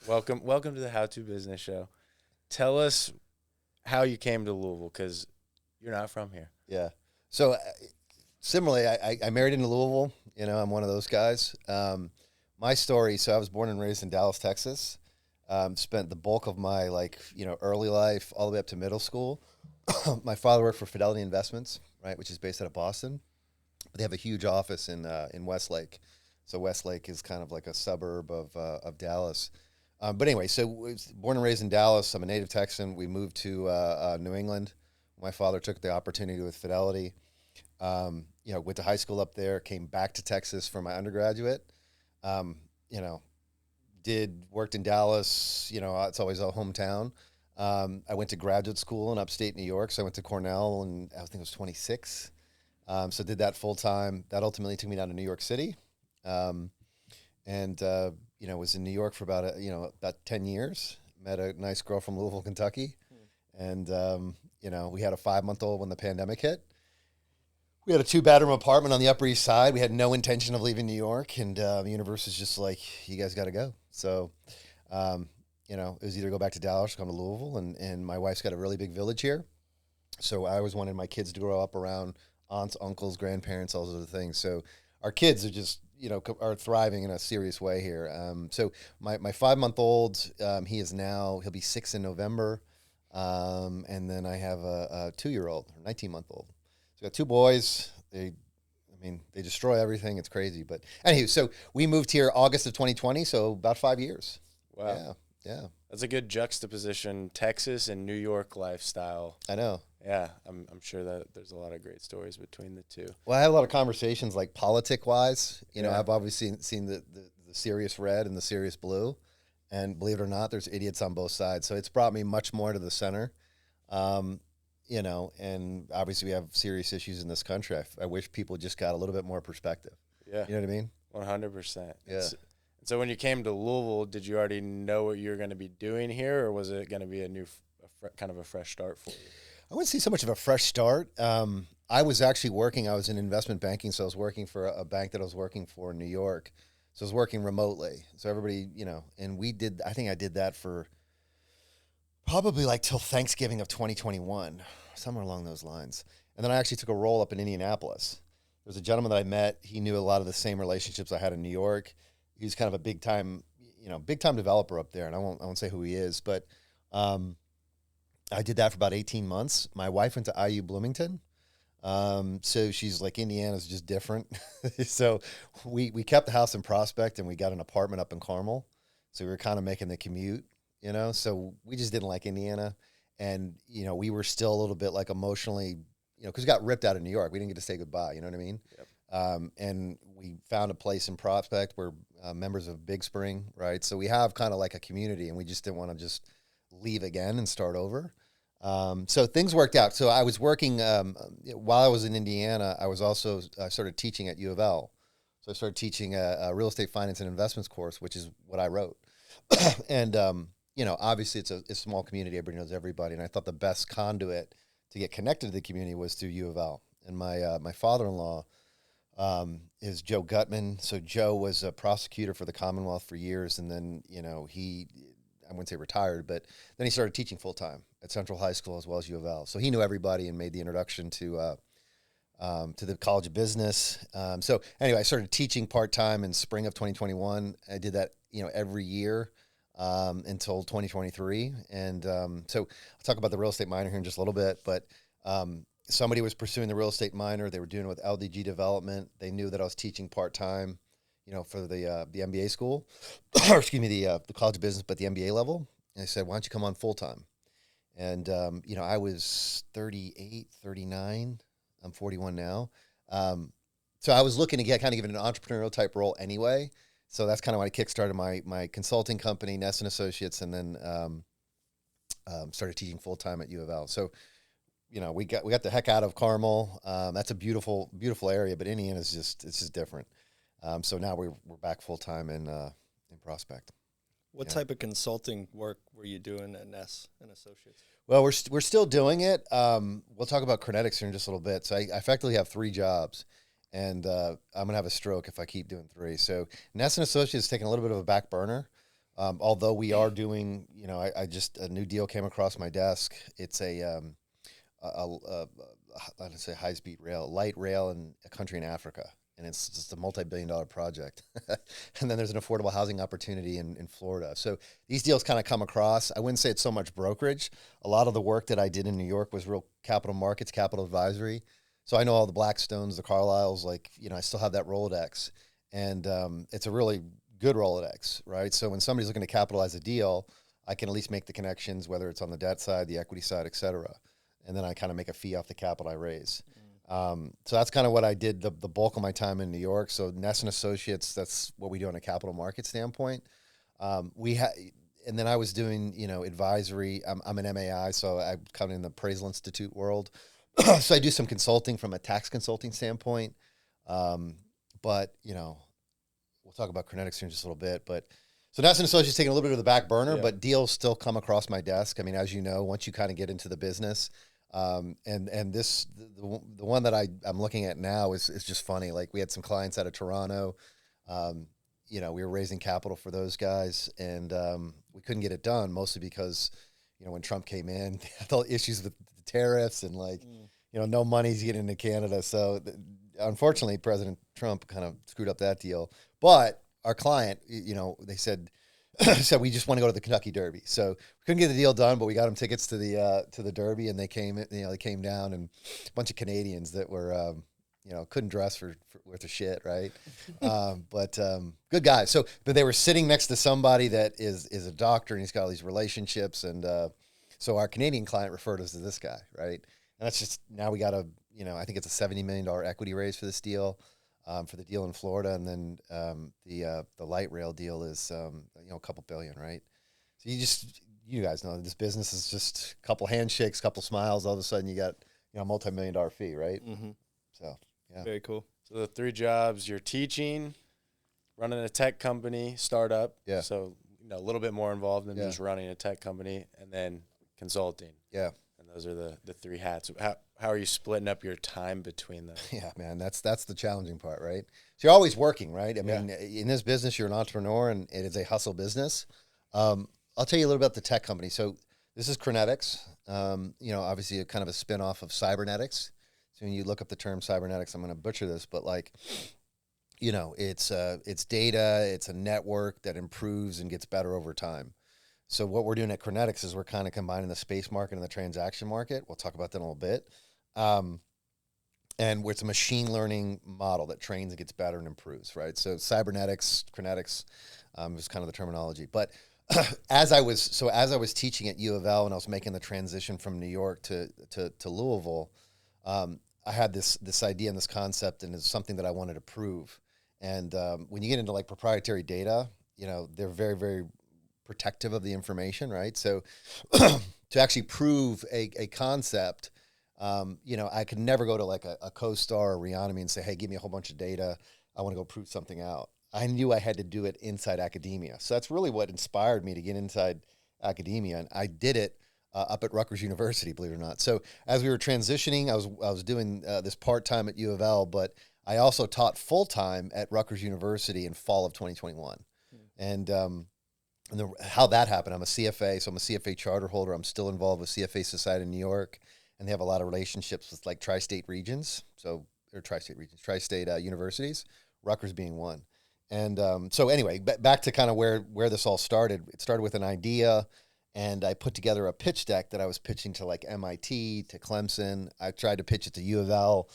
Welcome to the How to Business Show. Tell us how you came to Louisville, because you're not from here. Yeah. So similarly, I married into Louisville. You know, I'm one of those guys. My story, so I was born and raised in Dallas, Texas. Spent the bulk of my early life all the way up to middle school. My father worked for Fidelity Investments, right, which is based out of Boston. But they have a huge office in Westlake. So Westlake is kind of like a suburb of Dallas. But anyway, so I was born and raised in Dallas. I'm a native Texan. We moved to New England. My father took the opportunity with Fidelity. Went to high school up there, came back to Texas for my undergraduate. Worked in Dallas. It's always a hometown. I went to graduate school in upstate New York. So I went to Cornell, and I think it was 26. So did that full time. That ultimately took me down to New York City. Was in New York for about 10 years. Met a nice girl from Louisville, Kentucky. And, we had a 5-month-old when the pandemic hit. We had a 2-bedroom apartment on the Upper East Side. We had no intention of leaving New York. And the universe was just like, you guys got to go. So, it was either go back to Dallas or come to Louisville. And my wife's got a really big village here. So I always wanted my kids to grow up around aunts, uncles, grandparents, all those other things. So our kids are just, are thriving in a serious way here. So my 5-month-old, he'll be 6 in November. And then I have a 2-year-old, 19-month-old. So I got 2 boys. They destroy everything. It's crazy. But anyway, so we moved here August of 2020. So about 5 years. Wow. Yeah. That's a good juxtaposition, Texas and New York lifestyle. I know. Yeah, I'm sure that there's a lot of great stories between the two. Well, I have a lot of conversations like politic-wise. Yeah. I've obviously seen the serious red and the serious blue. And believe it or not, there's idiots on both sides. So it's brought me much more to the center. And obviously we have serious issues in this country. I wish people just got a little bit more perspective. Yeah. You know what I mean? 100%. Yeah. So when you came to Louisville, did you already know what you were going to be doing here, or was it going to be kind of a fresh start for you? I wouldn't say so much of a fresh start. I was actually working. I was in investment banking, so I was working for a bank that I was working for in New York. So I was working remotely. So everybody, and I think I did that for probably till Thanksgiving of 2021, somewhere along those lines. And then I actually took a role up in Indianapolis. There was a gentleman that I met. He knew a lot of the same relationships I had in New York. He was kind of a big time developer up there, and I won't say who he is, but I did that for about 18 months. My wife went to IU Bloomington. So she's like, Indiana's just different. So we kept the house in Prospect, and we got an apartment up in Carmel. So we were kind of making the commute, so we just didn't like Indiana. And, we were still a little bit emotionally, because we got ripped out of New York. We didn't get to say goodbye. You know what I mean? Yep. And we found a place in Prospect. We're members of Big Spring, right? So we have kind of like a community, and we just didn't want to just leave again and start over. So things worked out. So I was working, while I was in Indiana, I was also started teaching at UofL. So I started teaching a real estate finance and investments course, which is what I wrote. And, obviously it's a small community. Everybody knows everybody. And I thought the best conduit to get connected to the community was through UofL. And my father-in-law is Joe Gutman. So Joe was a prosecutor for the Commonwealth for years. And then, I wouldn't say retired, but then he started teaching full-time at Central High School as well as UofL. So he knew everybody and made the introduction to the College of Business. So anyway, I started teaching part-time in spring of 2021. I did that, every year until 2023. And so I'll talk about the real estate minor here in just a little bit, but somebody was pursuing the real estate minor. They were doing it with LDG development. They knew that I was teaching part-time, for the MBA school, or excuse me, the College of Business, but the MBA level. And I said, why don't you come on full-time? And, I was 38, 39. I'm 41 now. So I was looking to get an entrepreneurial type role anyway. So that's kind of when I kickstarted my consulting company, Ness and Associates, and then started teaching full-time at UofL. So, we got the heck out of Carmel. That's a beautiful, beautiful area, but Indiana it's just different. So now we're back full-time in Prospect. What type of consulting work were you doing at Ness and Associates? Well, we're still doing it. We'll talk about CREnetics here in just a little bit. So I effectively have 3 jobs, and I'm going to have a stroke if I keep doing 3. So Ness and Associates is taking a little bit of a back burner. Although we are doing, I just a new deal came across my desk. It's let's say high speed rail, light rail in a country in Africa. And it's just a multi-billion-dollar project. And then there's an affordable housing opportunity in Florida. So these deals kind of come across. I wouldn't say it's so much brokerage. A lot of the work that I did in New York was real capital markets, capital advisory. So I know all the Blackstones, the Carlyles, I still have that Rolodex. And it's a really good Rolodex, right? So when somebody's looking to capitalize a deal, I can at least make the connections, whether it's on the debt side, the equity side, et cetera. And then I kind of make a fee off the capital I raise. So that's kind of what I did the bulk of my time in New York. So Ness and Associates, that's what we do on a capital market standpoint. And then I was doing, advisory. I'm an MAI, so I'm kind of in the Appraisal Institute world. So I do some consulting from a tax consulting standpoint. But, we'll talk about CREnetics here in just a little bit. But so Ness and Associates taking a little bit of the back burner, but deals still come across my desk. I mean, as you know, once you kind of get into the business, and this the one that I'm looking at now is just funny. Like we had some clients out of Toronto. We were raising capital for those guys, and we couldn't get it done mostly because when Trump came in, they had all issues with the tariffs and no money's getting into Canada. So unfortunately, President Trump kind of screwed up that deal. But our client, they said. So we just want to go to the Kentucky Derby. So we couldn't get the deal done, but we got them tickets to the Derby, and they came down, and a bunch of Canadians that were, couldn't dress for worth of shit, right? But good guys. But they were sitting next to somebody that is a doctor, and he's got all these relationships, and so our Canadian client referred us to this guy, right? And that's just now we got I think it's a $70 million equity raise for this deal. For the deal in Florida, and then the light rail deal is a couple billion, right? So you guys know this business is just a couple handshakes, couple smiles, all of a sudden you got a multi-million-dollar fee, right? Mm-hmm. So yeah, very cool. So the 3 jobs: you're teaching, running a tech company, startup. Yeah. So a little bit more involved than just running a tech company, and then consulting. Yeah. And those are the 3 hats. How are you splitting up your time between them? Yeah, man, that's the challenging part, right? So you're always working, right? I mean, in this business, you're an entrepreneur, and it is a hustle business. I'll tell you a little about the tech company. So this is CREnetics. Obviously, kind of a spinoff of CREnetics. So when you look up the term cybernetics, I'm going to butcher this, but it's data, it's a network that improves and gets better over time. So what we're doing at CREnetics is we're kind of combining the space market and the transaction market. We'll talk about that in a little bit. And it's a machine learning model that trains and gets better and improves, right? So cybernetics, CREnetics is kind of the terminology. But as I was teaching at UofL and I was making the transition from New York to Louisville, I had this idea and this concept, and it's something that I wanted to prove. And when you get into proprietary data, they're very, very protective of the information, right? So to actually prove a concept, I could never go to a CoStar or Reonomy and say, hey, give me a whole bunch of data. I want to go prove something out. I knew I had to do it inside academia. So that's really what inspired me to get inside academia. And I did it up at Rutgers University, believe it or not. So as we were transitioning, I was doing this part-time at UofL, but I also taught full-time at Rutgers University in fall of 2021. And how that happened, I'm a CFA, so I'm a CFA charter holder. I'm still involved with CFA Society in New York, and they have a lot of relationships with tri-state regions, tri-state universities, Rutgers being one. And so anyway, back to kind of where this all started. It started with an idea, and I put together a pitch deck that I was pitching to MIT, to Clemson. I tried to pitch it to UofL,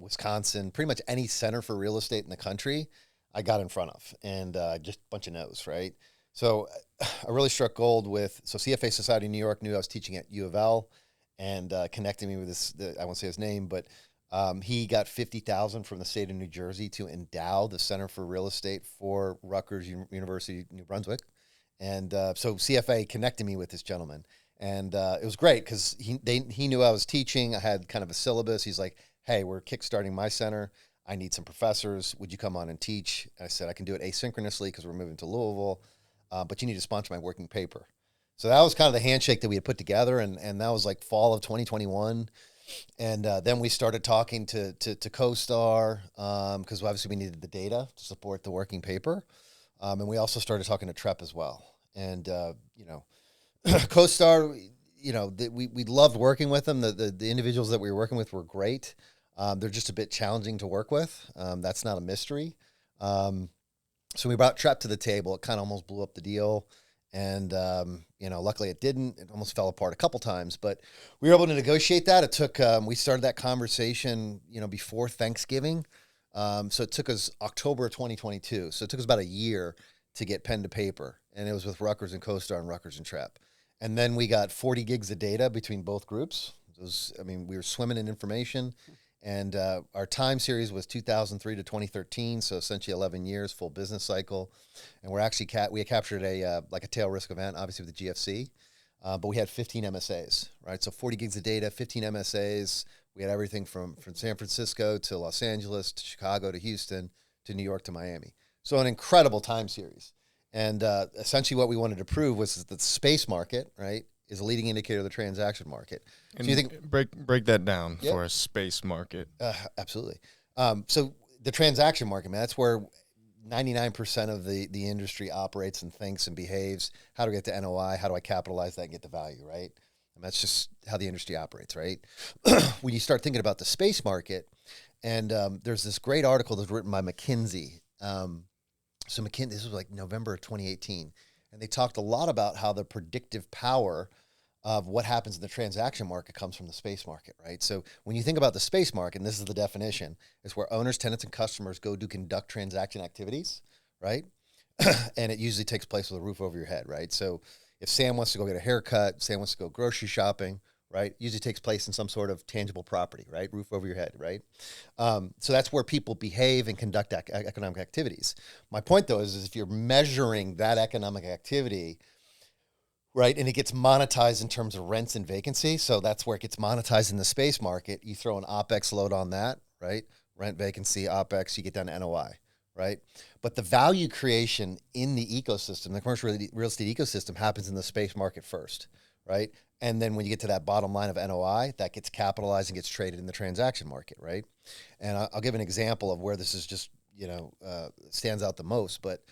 Wisconsin, pretty much any center for real estate in the country I got in front of, and just a bunch of no's, right? So I really struck gold so CFA Society in New York knew I was teaching at UofL, and connected me with I won't say his name, but he got $50,000 from the state of New Jersey to endow the Center for Real Estate for Rutgers University, New Brunswick. And so CFA connected me with this gentleman, and it was great because he knew I was teaching. I had kind of a syllabus. He's like, hey, we're kickstarting my center. I need some professors. Would you come on and teach? And I said, I can do it asynchronously because we're moving to Louisville, but you need to sponsor my working paper. So that was kind of the handshake that we had put together, and that was fall of 2021. And then we started talking to CoStar because obviously we needed the data to support the working paper. And we also started talking to Trep as well. And, CoStar, we loved working with them. The individuals that we were working with were great. They're just a bit challenging to work with. That's not a mystery. So we brought Trep to the table. It kind of almost blew up the deal. And, luckily it didn't. It almost fell apart a couple times, but we were able to negotiate that. It took, we started that conversation, before Thanksgiving. So it took us October of 2022. So it took us about a year to get pen to paper. And it was with Rutgers and CoStar and Rutgers and Trep. And then we got 40 gigs of data between both groups. We were swimming in information. And our time series was 2003 to 2013, so essentially 11 years, full business cycle. And we're actually we had captured a tail risk event, obviously with the GFC, but we had 15 MSAs, right? So 40 gigs of data, 15 MSAs. We had everything from San Francisco to Los Angeles to Chicago to Houston to New York to Miami. So an incredible time series. And essentially what we wanted to prove was that the space market, right, is a leading indicator of the transaction market. And so you think break that down for a space market. Absolutely. So the transaction market, man, that's where 99% of the industry operates and thinks and behaves. How do I get to NOI? How do I capitalize that and get the value, right? And that's just how the industry operates, right? When you start thinking about the space market, and there's this great article that's written by McKinsey. So McKinsey, this was like November of 2018. And they talked a lot about how the predictive power of what happens in the transaction market comes from the space market, right? So when you think about the space market, and this is the definition, it's where owners, tenants, and customers go to conduct transaction activities, right? And it usually takes place with a roof over your head, right? So if Sam wants to go get a haircut, Sam wants to go grocery shopping, right? Usually takes place in some sort of tangible property, right? Roof over your head, right? So that's where people behave and conduct economic activities. My point, though, is if you're measuring that economic activity, right, and it gets monetized in terms of rents and vacancy, so that's where it gets monetized in the space market, you throw an OPEX load on that, right? Rent, vacancy, OPEX, you get down to NOI, right? But the value creation in the ecosystem, the commercial real estate ecosystem, happens in the space market first, right? And then when you get to that bottom line of NOI, that gets capitalized and gets traded in the transaction market, right? And I'll give an example of where this is just, stands out the most. But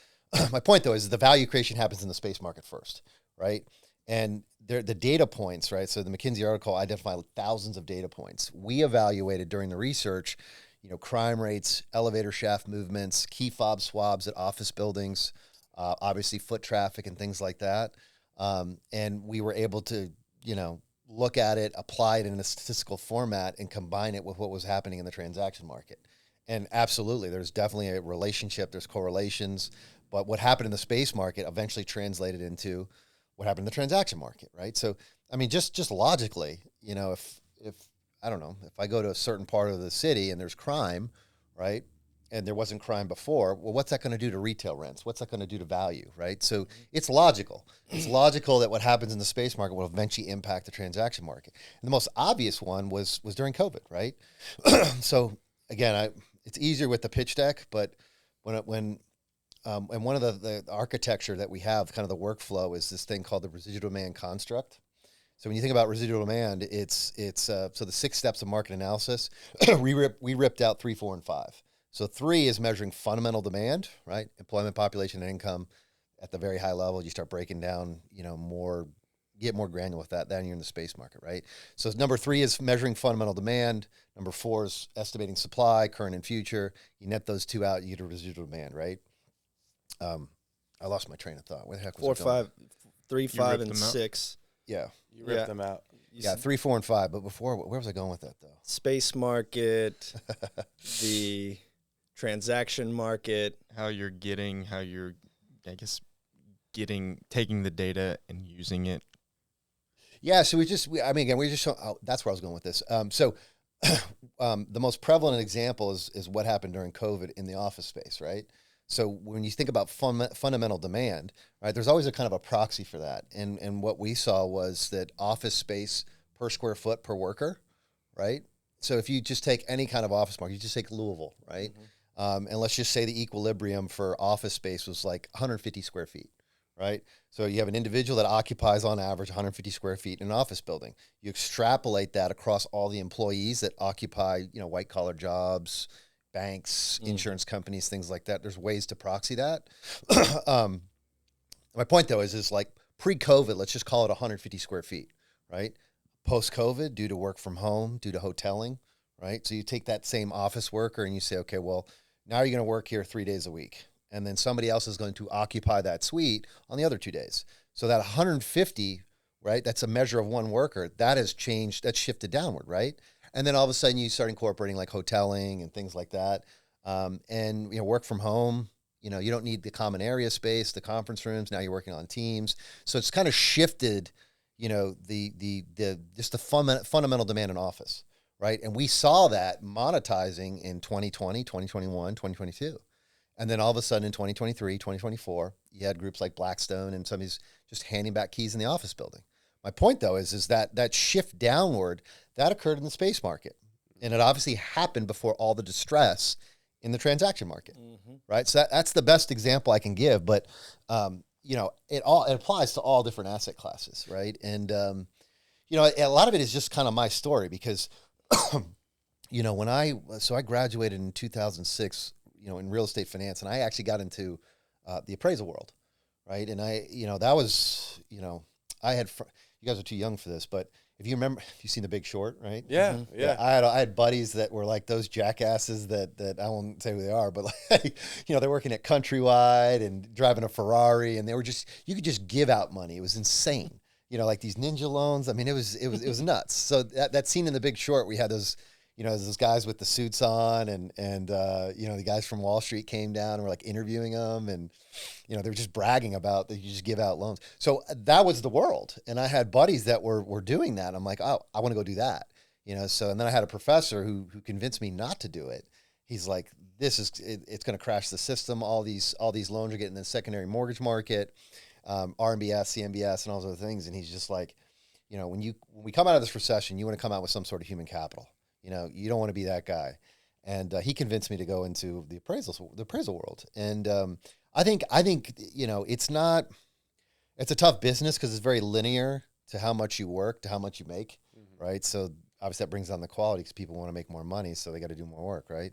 my point, though, is the value creation happens in the space market first, right? And the data points, right? So the McKinsey article identified thousands of data points. We evaluated during the research, crime rates, elevator shaft movements, key fob swabs at office buildings, obviously foot traffic and things like that. And we were able to, look at it, apply it in a statistical format, and combine it with what was happening in the transaction market. And absolutely, there's definitely a relationship, there's correlations, but what happened in the space market eventually translated into what happened in the transaction market, right? So, just logically, if I don't know, if I go to a certain part of the city and there's crime, right? And there wasn't crime before, well, what's that going to do to retail rents? What's that going to do to value, right? So it's logical. It's logical that what happens in the space market will eventually impact the transaction market. And the most obvious one was during COVID, right? So again, it's easier with the pitch deck, but and one of the architecture that we have, kind of the workflow, is this thing called the residual demand construct. So when you think about residual demand, it's so the 6 steps of market analysis. we ripped out 3, 4, and 5. So 3 is measuring fundamental demand, right? Employment, population, and income at the very high level. You start breaking down, get more granular with that. Then you're in the space market, right? So number 3 is measuring fundamental demand. Number 4 is estimating supply, current and future. You net those 2 out, you get a residual demand, right? I lost my train of thought. Where the heck was 4, 5, 3, 5, and 6. Yeah. You ripped them out. Yeah, 3, 4, and 5. But before, where was I going with that, though? Space market, the transaction market. Taking the data and using it. Yeah, so we just that's where I was going with this. The most prevalent example is what happened during COVID in the office space, right? So when you think about fundamental demand, right, there's always a kind of a proxy for that. And what we saw was that office space per square foot per worker, right? So if you just take any kind of office market, you just take Louisville, right? Mm-hmm. And let's just say the equilibrium for office space was like 150 square feet, right? So you have an individual that occupies on average 150 square feet in an office building. You extrapolate that across all the employees that occupy, white collar jobs, banks, insurance companies, things like that. There's ways to proxy that. My point though is like pre-COVID, let's just call it 150 square feet, right? Post-COVID, due to work from home, due to hoteling, right? So you take that same office worker and you say, okay, well, now you're going to work here 3 days a week. And then somebody else is going to occupy that suite on the other 2 days. So that 150, right? That's a measure of one worker. That has changed. That's shifted downward, right? And then all of a sudden you start incorporating like hoteling and things like that. And, work from home. You don't need the common area space, the conference rooms. Now you're working on teams. So it's kind of shifted, just the fundamental demand in office, right? And we saw that monetizing in 2020, 2021, 2022. And then all of a sudden in 2023, 2024, you had groups like Blackstone and somebody's just handing back keys in the office building. My point though is that shift downward, that occurred in the space market. And it obviously happened before all the distress in the transaction market, right? So that's the best example I can give, but it applies to all different asset classes, right? And a lot of it is just kind of my story because, when I graduated in 2006, in real estate finance, and I actually got into the appraisal world, right? And that was, I had you guys are too young for this, but if you remember, you've seen The Big Short, right? Yeah, yeah. I had buddies that were like those jackasses that I won't say who they are, but like, they're working at Countrywide and driving a Ferrari, and you could just give out money. It was insane. Like these ninja loans. I mean, it was nuts. So that scene in The Big Short, we had those guys with the suits on, and the guys from Wall Street came down and were like interviewing them, and they were just bragging about that you just give out loans. So that was the world, and I had buddies that were doing that. I'm like, oh, I want to go do that, So and then I had a professor who convinced me not to do it. He's like, it's going to crash the system. All these loans are getting in the secondary mortgage market, RMBS, CMBS, and all those other things. And he's just like, when we come out of this recession, you want to come out with some sort of human capital. You don't want to be that guy. And he convinced me to go into the appraisal world. And I think it's a tough business because it's very linear to how much you work, to how much you make, right? So obviously that brings down the quality because people want to make more money, so they got to do more work, right?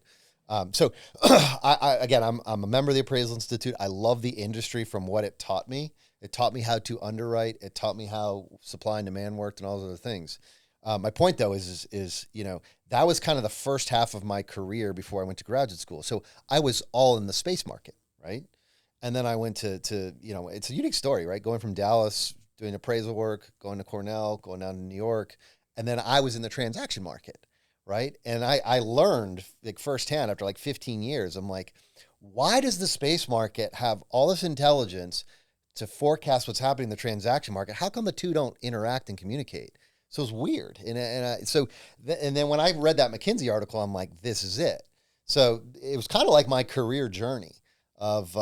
So I'm a member of the Appraisal Institute. I love the industry from what it taught me. It taught me how to underwrite. It taught me how supply and demand worked and all those other things. My point though is that was kind of the first half of my career before I went to graduate school. So I was all in the space market, right? And then I went to it's a unique story, right? Going from Dallas, doing appraisal work, going to Cornell, going down to New York, and then I was in the transaction market, right? And I learned like firsthand after like 15 years, I'm like, why does the space market have all this intelligence to forecast what's happening in the transaction market? How come the two don't interact and communicate? So it's weird. And then when I read that McKinsey article, I'm like, this is it. So it was kind of like my career journey of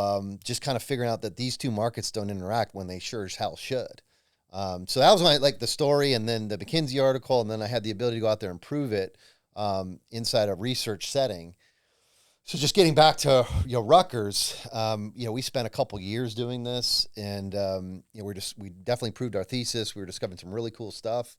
just kind of figuring out that these two markets don't interact when they sure as hell should. So that was the story, and then the McKinsey article, and then I had the ability to go out there and prove it inside a research setting. So just getting back to Rutgers, we spent a couple years doing this, and we definitely proved our thesis. We were discovering some really cool stuff.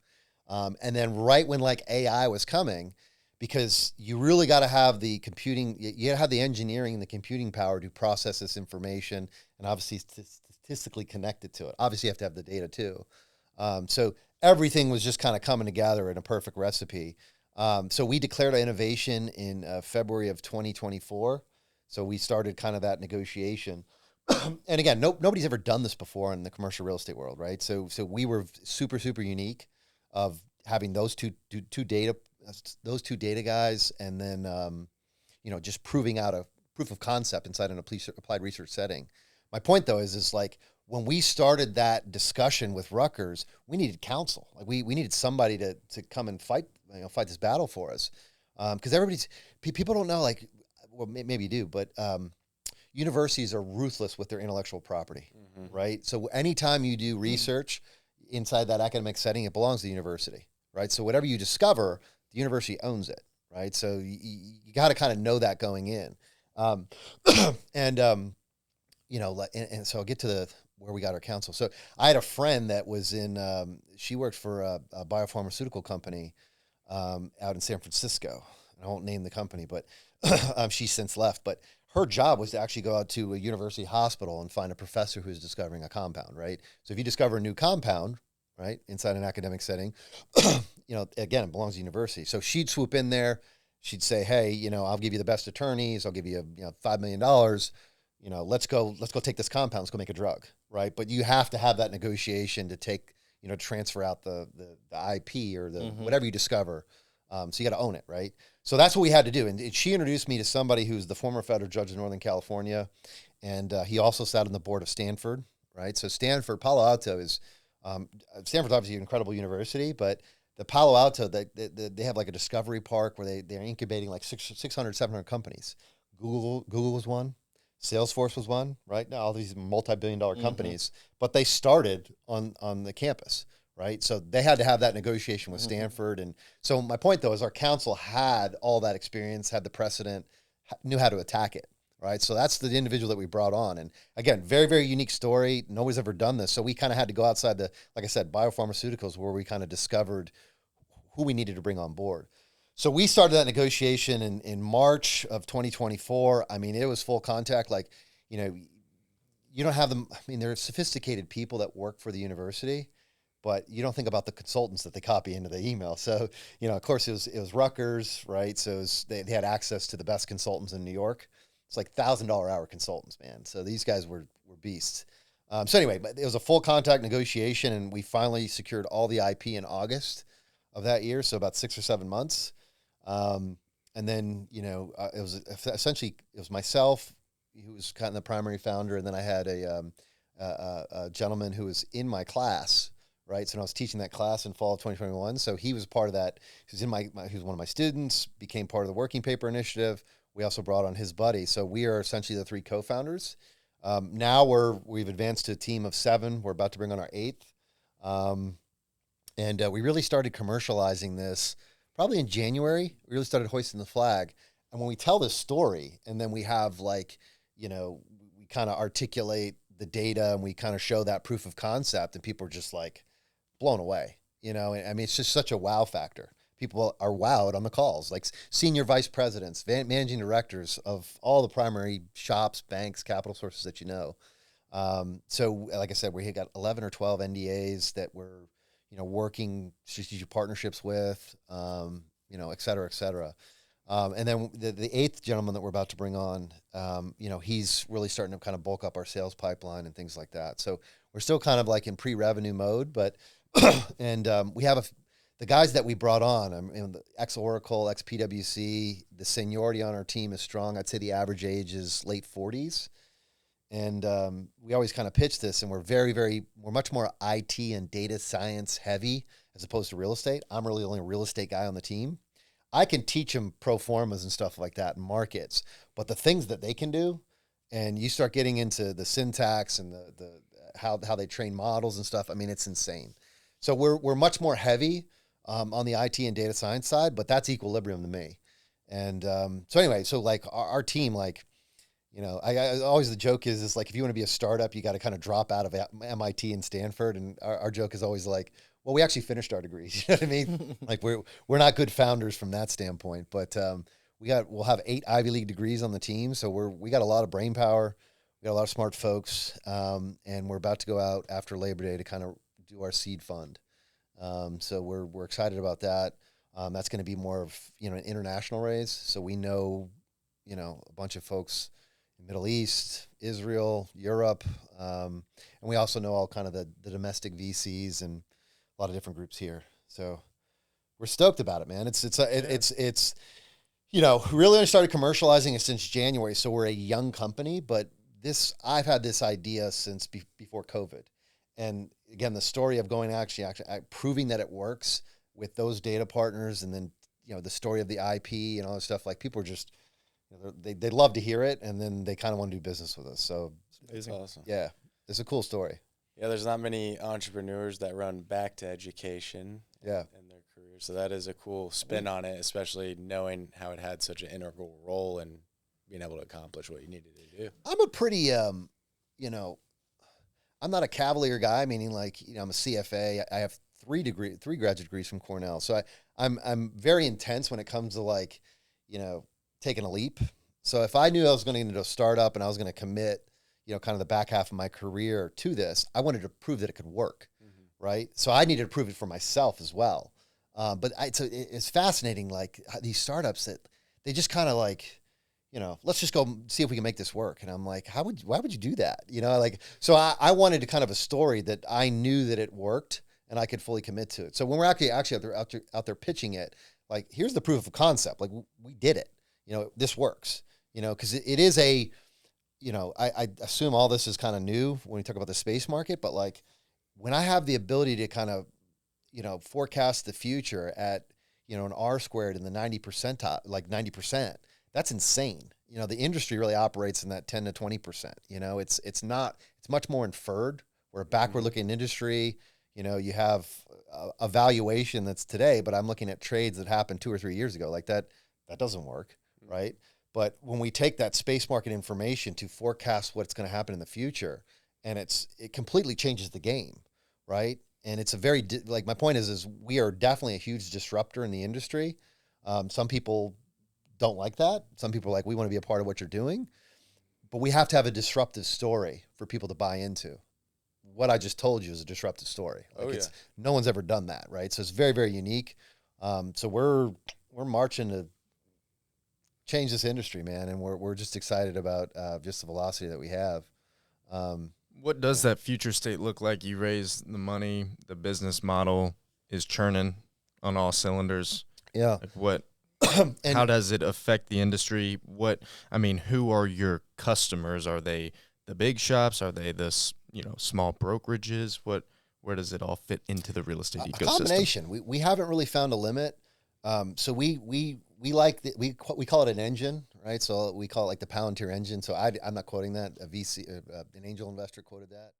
And then right when like AI was coming, because you really got to have the computing, you got to have the engineering and the computing power to process this information and obviously statistically connect it to it. Obviously you have to have the data too. So everything was just kind of coming together in a perfect recipe. So we declared our innovation in February of 2024. So we started kind of that negotiation. And again, nobody's ever done this before in the commercial real estate world, right? So we were super, super unique of having those two data guys, and then just proving out a proof of concept inside an applied research setting. My point though is like when we started that discussion with Rutgers, we needed counsel. Like we needed somebody to come and fight this battle for us, because people don't know, like, well, maybe you do, but universities are ruthless with their intellectual property, right? So anytime you do research inside that academic setting, it belongs to the university, right? So whatever you discover, the university owns it, right? So you got to kind of know that going in. And so I'll get to where we got our counsel. So I had a friend that was she worked for a biopharmaceutical company out in San Francisco. I won't name the company, but She's since left, but her job was to actually go out to a university hospital and find a professor who's discovering a compound, right? So if you discover a new compound, right, inside an academic setting, again, it belongs to the university. So she'd swoop in there. She'd say, hey, I'll give you the best attorneys. I'll give you, $5 million. Let's go take this compound. Let's go make a drug, right? But you have to have that negotiation to take, transfer out the IP or the whatever you discover. So you got to own it, right? So that's what we had to do. And she introduced me to somebody who's the former federal judge in Northern California. And he also sat on the board of Stanford, right? So Palo Alto is, Stanford's obviously an incredible university, but the Palo Alto, they have like a discovery park where they're incubating like 600, 700 companies. Google was one. Salesforce was one, right? Now all these multi-billion-dollar companies, but they started on the campus, right? So they had to have that negotiation with Stanford. And so my point, though, is our counsel had all that experience, had the precedent, knew how to attack it, right? So that's the individual that we brought on. And again, very, very unique story. Nobody's ever done this. So we kind of had to go outside like I said, biopharmaceuticals, where we kind of discovered who we needed to bring on board. So we started that negotiation in March of 2024. I mean, it was full contact. Like, you don't have them. I mean, they're sophisticated people that work for the university, but you don't think about the consultants that they copy into the email. So, of course, it was Rutgers, right? So they had access to the best consultants in New York. It's like $1,000 hour consultants, man. So these guys were beasts. So anyway, but it was a full contact negotiation, and we finally secured all the IP in August of that year. So about 6 or 7 months. And then, it was myself who was kind of the primary founder. And then I had a gentleman who was in my class, right? So I was teaching that class in fall of 2021. So he was part of that. He was one of my students, became part of the working paper initiative. We also brought on his buddy. So we are essentially the 3 co-founders. Now we've advanced to a team of 7. We're about to bring on our 8th. And we really started commercializing this probably in January. We really started hoisting the flag. And when we tell this story, and then we have we kind of articulate the data and we kind of show that proof of concept, and people are just like blown away, And I mean, it's just such a wow factor. People are wowed on the calls, like senior vice presidents, managing directors of all the primary shops, banks, capital sources that So like I said, we got 11 or 12 NDAs that we're working strategic partnerships with, et cetera, et cetera. And then the 8th gentleman that we're about to bring on, he's really starting to kind of bulk up our sales pipeline and things like that. So we're still kind of like in pre-revenue mode, but, and we have the guys that we brought on, the ex-Oracle, ex-PwC, the seniority on our team is strong. I'd say the average age is late 40s. And we always kind of pitch this, and we're much more IT and data science heavy as opposed to real estate. I'm really the only real estate guy on the team. I can teach them pro formas and stuff like that in markets, but the things that they can do, and you start getting into the syntax and the how they train models and stuff. I mean, it's insane. So we're much more heavy on the IT and data science side, but that's equilibrium to me. And so anyway, so like our team, like. I always, the joke is like, if you want to be a startup, you got to kind of drop out of MIT and Stanford. And our joke is always like, well, we actually finished our degrees. You know what I mean? Like we're not good founders from that standpoint, but we'll have 8 Ivy League degrees on the team. So we got a lot of brain power. We got a lot of smart folks. And we're about to go out after Labor Day to kind of do our seed fund. So we're excited about that. That's going to be more of, an international raise. So we know, a bunch of folks Middle East, Israel, Europe, and we also know all kind of the domestic VCs and a lot of different groups here. So we're stoked about it, man. It's really only started commercializing it since January, so we're a young company. But I've had this idea since before COVID, and again, the story of going actually proving that it works with those data partners, and then the story of the IP and all that stuff. Like people are just. They love to hear it, and then they kind of want to do business with us. So it's awesome. Yeah, it's a cool story. Yeah, there's not many entrepreneurs that run back to education in their career. So that is a cool spin on it, especially knowing how it had such an integral role in being able to accomplish what you needed to do. I'm a pretty, I'm not a cavalier guy, meaning like, I'm a CFA. I have 3 graduate degrees from Cornell. So I'm very intense when it comes to like, taking a leap. So if I knew I was going to start up and I was going to commit, kind of the back half of my career to this, I wanted to prove that it could work, right? So I needed to prove it for myself as well. But it's fascinating, like these startups that they just kind of like, let's just go see if we can make this work. And I'm like, why would you do that? So I wanted to kind of a story that I knew that it worked and I could fully commit to it. So when we're actually out there pitching it, like, here's the proof of concept. Like, we did it, this works, because it is I assume all this is kind of new when we talk about the space market, but like when I have the ability to kind of, forecast the future at, an R squared in the 90%, like 90%, that's insane. The industry really operates in that 10 to 20%. It's much more inferred. We're a backward looking industry. You have a valuation that's today, but I'm looking at trades that happened 2 or 3 years ago. Like that doesn't work, right? But when we take that space market information to forecast what's going to happen in the future, and it completely changes the game, right? And it's a very, like, my point is we are definitely a huge disruptor in the industry. Some people don't like that. Some people are like, we want to be a part of what you're doing, but we have to have a disruptive story for people to buy into. What I just told you is a disruptive story. Like, no one's ever done that, right? So it's very, very unique. So we're marching to change this industry, man, and we're just excited about just the velocity that we have. What does that future state look like? You raise the money, the business model is churning on all cylinders. Yeah. Like what? How does it affect the industry? Who are your customers? Are they the big shops? Are they the small brokerages? Where does it all fit into the real estate ecosystem? A combination. We haven't really found a limit. So we like we call it an engine, right? So we call it like the Palantir engine. So I'm not quoting that. A VC, an angel investor quoted that.